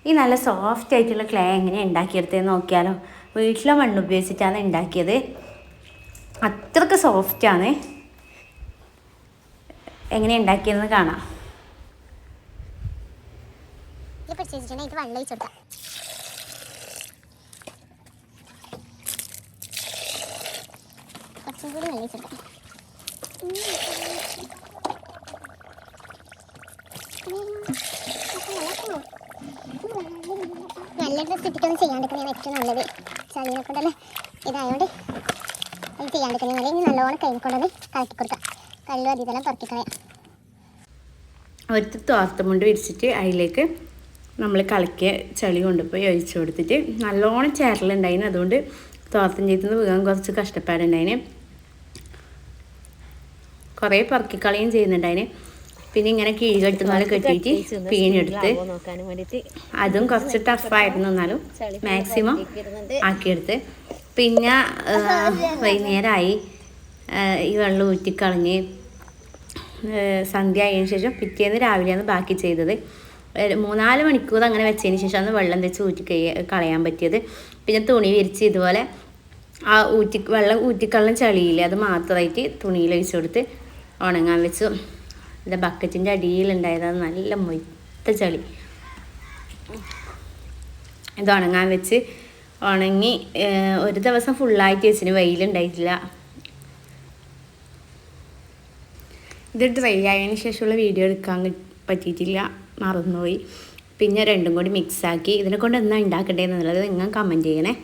ഈ നല്ല സോഫ്റ്റ് ആയിട്ടുള്ള ക്ലേ എങ്ങനെയാണ് ഉണ്ടാക്കിയെടുത്തതെന്ന് നോക്കിയാലോ. വീട്ടിലെ മണ്ണ് ഉപയോഗിച്ചിട്ടാണ് ഉണ്ടാക്കിയത്. അത്രയ്ക്ക് സോഫ്റ്റാണ്. എങ്ങനെ ഉണ്ടാക്കിയതെന്ന് കാണാം. നല്ല ഡ്രസ്സ് ഇട്ടിട്ടൊന്നും ചെയ്യാണ്ടിരിക്കുന്നതാണ് ഏറ്റവും നല്ലത്. ചളിനെ കൊണ്ടല്ലേ ഇതായതുകൊണ്ട് അത് ചെയ്യാണ്ടിരിക്കുന്നത് നല്ല. ഇനി നല്ലോണം കൈ കൊണ്ടൊന്ന് കലക്കി കൊടുക്കാം. കല്ലും അതിതെല്ലാം തുറക്കിക്കളയാം. ഒരു തോർത്തുമുണ്ട് വിരിച്ചിട്ട് അതിലേക്ക് നമ്മൾ കലക്കിയ ചളി കൊണ്ടുപോയി ഒഴിച്ചു കൊടുത്തിട്ട് നല്ലോണം ചേരലുണ്ടായിന്. അതുകൊണ്ട് തോർത്തും ചെയ്ത് വീഴാൻ കുറച്ച് കഷ്ടപ്പാടുണ്ടായിന്. കുറേ പറക്കിക്കളയും ചെയ്യുന്നുണ്ടായിന്. പിന്നെ ഇങ്ങനെ കിഴി കെട്ടുന്ന പോലെ കെട്ടിയിട്ട് പിഴിഞ്ഞെടുത്ത് അതും കുറച്ച് ടഫായിരുന്നു. എന്നാലും മാക്സിമം ആക്കിയെടുത്ത് പിന്നെ വൈകുന്നേരമായി ഈ വെള്ളം ഊറ്റിക്കളഞ്ഞ് സന്ധ്യ ആയതിനു ശേഷം പിറ്റേന്ന് രാവിലെയാണ് ബാക്കി ചെയ്തത്. 3-4 മണിക്കൂർ അങ്ങനെ വെച്ചതിന് ശേഷമാണ് വെള്ളം വെച്ച് കളയാൻ പറ്റിയത്. പിന്നെ തുണി വിരിച്ച് ഇതുപോലെ ആ വെള്ളം ഊറ്റിക്കള്ളം ചളിയില്ലേ അത് മാത്രമായിട്ട് തുണിയിൽ ഒഴിച്ചു കൊടുത്ത് ഉണങ്ങാൻ വെച്ചു. ഇത് ബക്കറ്റിൻ്റെ അടിയിലുണ്ടായതാണ് നല്ല മൊത്ത ചളി. ഇത് ഉണങ്ങാൻ വെച്ച് ഉണങ്ങി ഒരു ദിവസം ഫുള്ളായിട്ട് വെച്ചിന്. വെയിലുണ്ടായിട്ടില്ല. ഇത് ഡ്രൈ ആയതിനു ശേഷമുള്ള വീഡിയോ എടുക്കാൻ പറ്റിയിട്ടില്ല, മറന്നുപോയി. പിന്നെ രണ്ടും കൂടി മിക്സാക്കി ഇതിനെ കൊണ്ട് എന്നാ ഉണ്ടാക്കണ്ടേന്നുള്ളത് നിങ്ങൾ കമൻറ്റ് ചെയ്യണേ.